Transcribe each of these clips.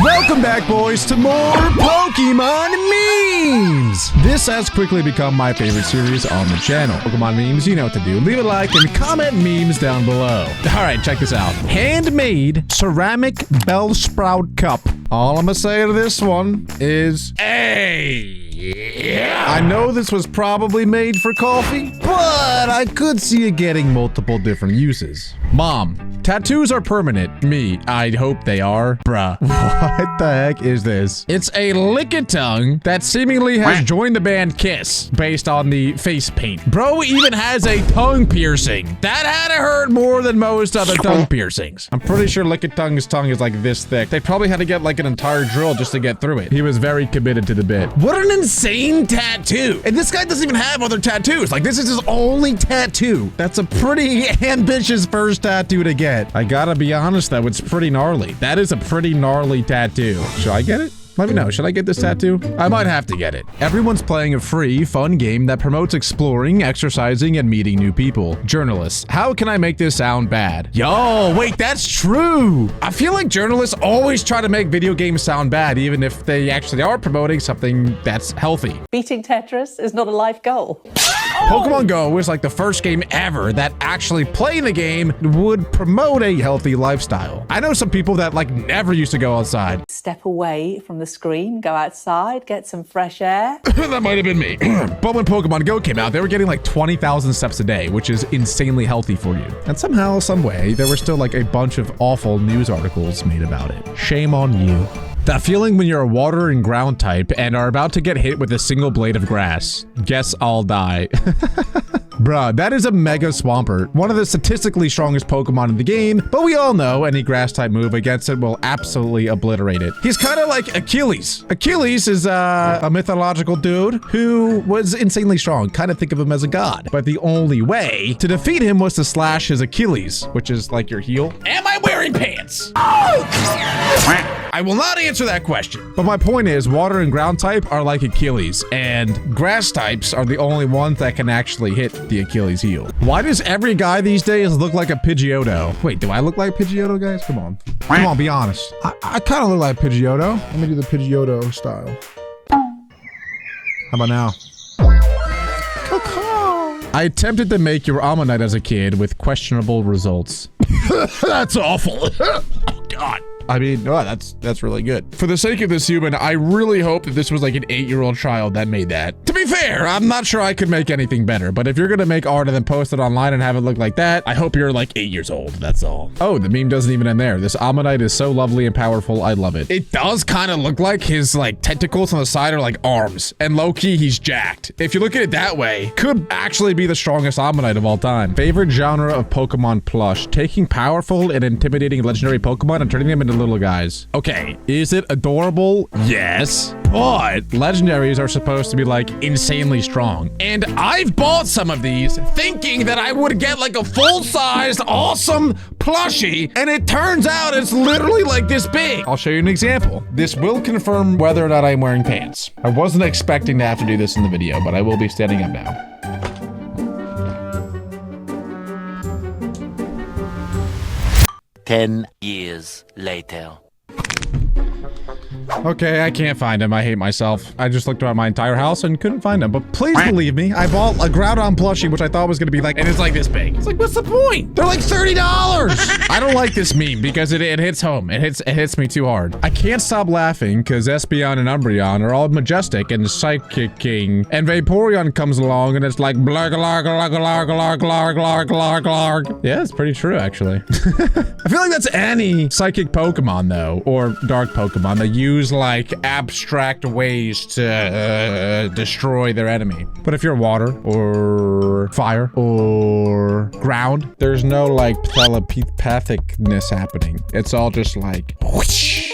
Welcome back, boys, to more Pokemon memes. This has quickly become my favorite series on the channel. Pokemon memes, you know what to do. Leave a like and comment memes down below. All right, check this out. Handmade ceramic Bellsprout cup. All I'm gonna say to this one is, hey. Yeah. I know this was probably made for coffee, but I could see it getting multiple different uses. Mom, tattoos are permanent. Me, I hope they are. Bruh, what the heck is this? It's a Lickitung that seemingly has joined the band Kiss based on the face paint. Bro even has a tongue piercing. That had to hurt more than most other tongue piercings. I'm pretty sure Lickitung's tongue is like this thick. They probably had to get like an entire drill just to get through it. He was very committed to the bit. What an insane tattoo. And this guy doesn't even have other tattoos. Like, this is his only tattoo. That's a pretty ambitious first tattoo to get. I gotta be honest though, it's pretty gnarly. That is a pretty gnarly tattoo. Should I get it? Let me know. Should I get this tattoo? I might have to get it. Everyone's playing a free, fun game that promotes exploring, exercising, and meeting new people. Journalists, how can I make this sound bad? Yo, wait, that's true. I feel like journalists always try to make video games sound bad, even if they actually are promoting something that's healthy. Beating Tetris is not a life goal. Pokemon Go was like the first game ever that actually playing the game would promote a healthy lifestyle. I know some people that like never used to go outside. Step away from the screen, go outside, get some fresh air. That might have been me. But when Pokemon Go came out, they were getting like 20,000 steps a day, which is insanely healthy for you. And somehow, some way, there were still like a bunch of awful news articles made about it. Shame on you. That feeling when you're a water and ground type and are about to get hit with a single blade of grass. Guess I'll die. Bruh, that is a Mega Swampert, one of the statistically strongest Pokemon in the game, but we all know any grass type move against it will absolutely obliterate it. He's kind of like Achilles. Achilles is a mythological dude who was insanely strong. Kind of think of him as a god, but the only way to defeat him was to slash his Achilles, which is like your heel. Am I wearing pants? I will not answer that question. But my point is, water and ground type are like Achilles, and grass types are the only ones that can actually hit the Achilles heel. Why does every guy these days look like a Pidgeotto? Wait, do I look like Pidgeotto, guys? Come on. Come on, be honest. I kind of look like Pidgeotto. Let me do the Pidgeotto style. How about now? I attempted to make your Ammonite as a kid with questionable results. That's awful. Oh, God. I mean, oh, that's really good. For the sake of this human, I really hope that this was like an 8-year-old child that made that. To be fair, I'm not sure I could make anything better, but if you're gonna make art and then post it online and have it look like that, I hope you're like 8 years old, that's all. Oh, the meme doesn't even end there. This Ammonite is so lovely and powerful, I love it. It does kind of look like his like tentacles on the side are like arms, and low-key, he's jacked. If you look at it that way, could actually be the strongest Ammonite of all time. Favorite genre of Pokemon plush, taking powerful and intimidating legendary Pokemon and turning them into little guys. Okay, is it adorable? Yes, but legendaries are supposed to be like insanely strong. And I've bought some of these thinking that I would get like a full-sized awesome plushie, and it turns out it's literally like this big. I'll show you an example. This will confirm whether or not I'm wearing pants. I wasn't expecting to have to do this in the video, but I will be standing up now. Ten years later. Okay, I can't find him. I hate myself. I just looked around my entire house and couldn't find him. But please believe me, I bought a Groudon plushie, which I thought was gonna be like, and it's like this big. It's like, what's the point? They're like $30. I don't like this meme because it hits home. It hits me too hard. I can't stop laughing because Espeon and Umbreon are all Majestic and Psychic-ing, and Vaporeon comes along and it's like blarg larg larg larg larg larg larg larg larg. Yeah, it's pretty true actually. I feel like that's any psychic Pokemon though, or dark Pokemon that use like abstract ways to destroy their enemy. But if you're water or fire or ground, there's no like telepathicness happening. It's all just like whoosh.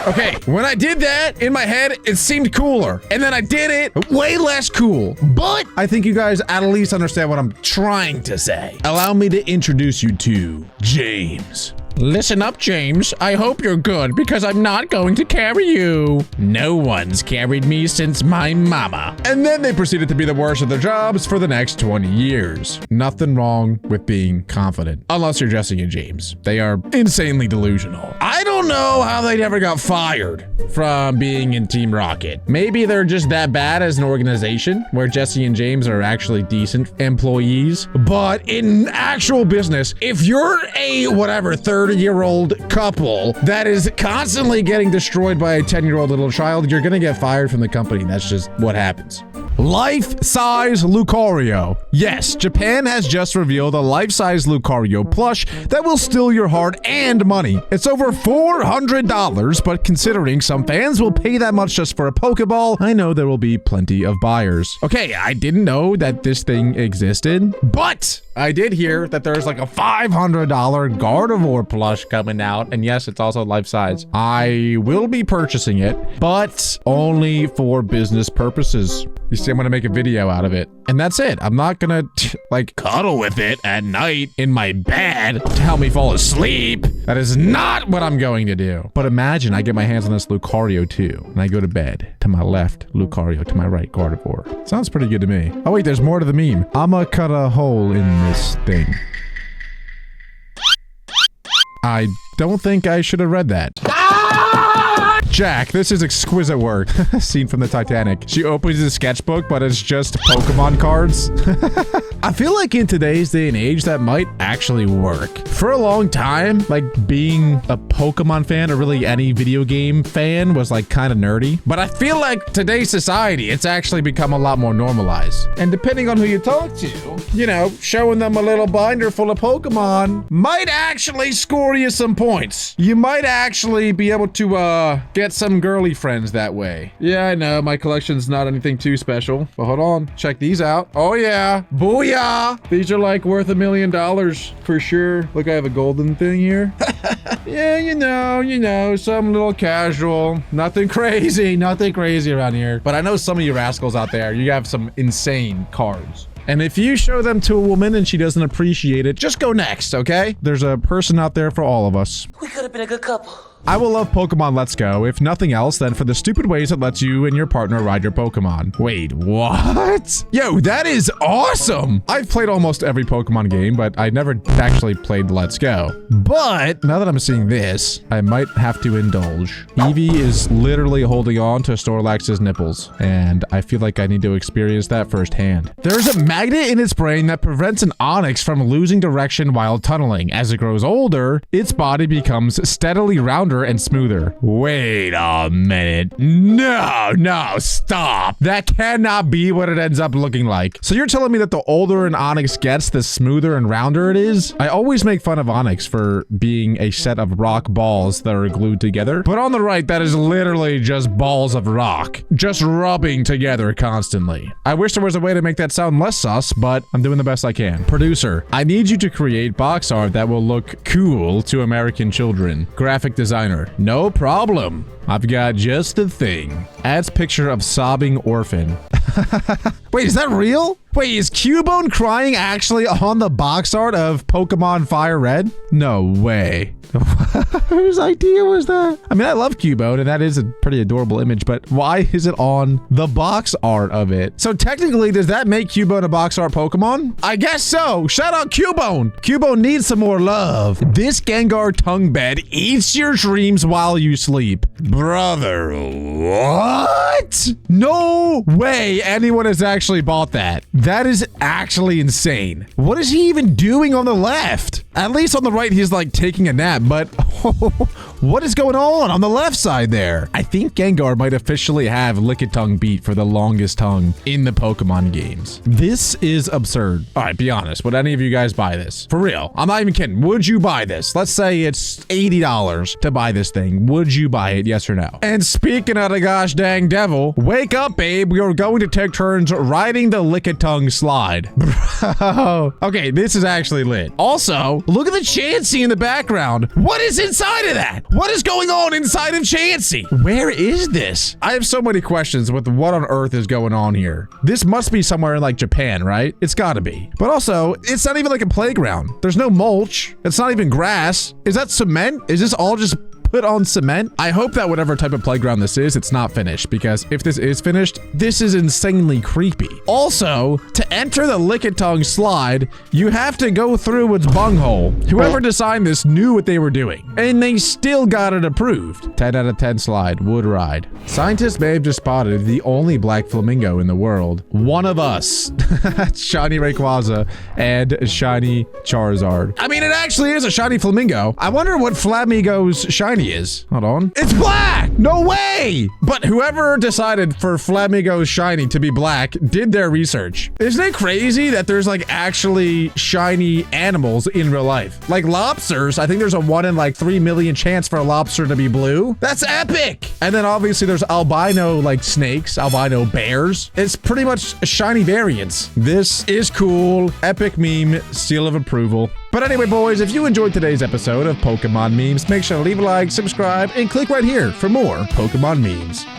Okay, when I did that in my head, it seemed cooler. And then I did it way less cool. But I think you guys at least understand what I'm trying to say. Allow me to introduce you to James. Listen up, James. I hope you're good because I'm not going to carry you. No one's carried me since my mama. And then they proceeded to be the worst of their jobs for the next 20 years. Nothing wrong with being confident. Unless you're Jesse and James. They are insanely delusional. I don't know how they never got fired from being in Team Rocket. Maybe they're just that bad as an organization where Jesse and James are actually decent employees. But in actual business, if you're a whatever 30-year-old couple that is constantly getting destroyed by a 10-year-old little child, you're gonna get fired from the company. That's just what happens. Life-size Lucario. Yes, Japan has just revealed a life-size Lucario plush that will steal your heart and money. It's over $400, but considering some fans will pay that much just for a Pokeball, I know there will be plenty of buyers. Okay, I didn't know that this thing existed, but I did hear that there's like a $500 Gardevoir plush coming out, and yes, it's also life-size. I will be purchasing it, but only for business purposes. You see, I'm gonna make a video out of it, and that's it. I'm not gonna like cuddle with it at night in my bed to help me fall asleep. That is not what I'm going to do. But imagine I get my hands on this Lucario too, and I go to bed. To my left, Lucario. To my right, Gardevoir. Sounds pretty good to me. Oh wait, there's more to the meme. I'ma cut a hole in this thing. I don't think I should have read that. Jack, this is exquisite work. Scene from the Titanic. She opens the sketchbook, but it's just Pokemon cards. I feel like in today's day and age, that might actually work. For a long time, like being a Pokemon fan or really any video game fan was like kind of nerdy. But I feel like today's society, it's actually become a lot more normalized. And depending on who you talk to, you know, showing them a little binder full of Pokemon might actually score you some points. You might actually be able to get some girly friends that way. Yeah, I know my collection's not anything too special, but hold on, check these out. Oh yeah, booyah! These are like worth $1 million for sure. Look, I have a golden thing here. Yeah, you know, some little casual, nothing crazy around here. But I know some of you rascals out there, you have some insane cards. And if you show them to a woman and she doesn't appreciate it, just go next, okay? There's a person out there for all of us. We could have been a good couple. I will love Pokemon Let's Go, if nothing else, then for the stupid ways it lets you and your partner ride your Pokemon. Wait, what? Yo, that is awesome! I've played almost every Pokemon game, but I never actually played Let's Go. But now that I'm seeing this, I might have to indulge. Eevee is literally holding on to Snorlax's nipples, and I feel like I need to experience that firsthand. There's a magnet in its brain that prevents an Onix from losing direction while tunneling. As it grows older, its body becomes steadily rounder and smoother. Wait a minute. No, stop. That cannot be what it ends up looking like. So you're telling me that the older an Onix gets, the smoother and rounder it is? I always make fun of Onix for being a set of rock balls that are glued together. But on the right, that is literally just balls of rock, just rubbing together constantly. I wish there was a way to make that sound less sus, but I'm doing the best I can. Producer, I need you to create box art that will look cool to American children. Graphic designer, no problem. I've got just the thing. Adds picture of sobbing orphan. Wait, is that real? Wait, is Cubone crying actually on the box art of Pokemon Fire Red? No way. Whose idea was that? I mean, I love Cubone, and that is a pretty adorable image, but why is it on the box art of it? So technically, does that make Cubone a box art Pokemon? I guess so. Shout out Cubone. Cubone needs some more love. This Gengar tongue bed eats your dreams while you sleep. Brother, what? No way anyone has actually bought that. That is actually insane. What is he even doing on the left? At least on the right, he's like taking a nap, but what is going on the left side there? I think Gengar might officially have Lickitung beat for the longest tongue in the Pokemon games. This is absurd. All right, be honest. Would any of you guys buy this? For real. I'm not even kidding. Would you buy this? Let's say it's $80 to buy this thing. Would you buy it? Yes or no? And speaking of the gosh dang devil, wake up, babe. We are going to take turns riding the Lickitung slide. Bro. Okay, this is actually lit. Also, look at the Chansey in the background. What is inside of that? What is going on inside of Chansey? Where is this? I have so many questions with what on earth is going on here. This must be somewhere in like Japan, right? It's gotta be. But also, it's not even like a playground. There's no mulch. It's not even grass. Is that cement? Is this all just put on cement? I hope that whatever type of playground this is, it's not finished, because if this is finished, this is insanely creepy. Also, to enter the Lickitung slide, you have to go through its bunghole. Whoever designed this knew what they were doing, and they still got it approved. 10 out of 10 slide, wood ride. Scientists may have just spotted the only black flamingo in the world. One of us. Shiny Rayquaza and shiny Charizard. I mean, it actually is a shiny flamingo. I wonder what Flamigo's shiny is. Hold on. It's black! No way! But whoever decided for Flamigo's shiny to be black did their research. Isn't it crazy that there's like actually shiny animals in real life? Like lobsters, I think there's a 1 in like 3 million chance for a lobster to be blue. That's epic! And then obviously there's albino like snakes, albino bears. It's pretty much shiny variants. This is cool. Epic meme, seal of approval. But anyway, boys, if you enjoyed today's episode of Pokemon Memes, make sure to leave a like, subscribe, and click right here for more Pokemon memes.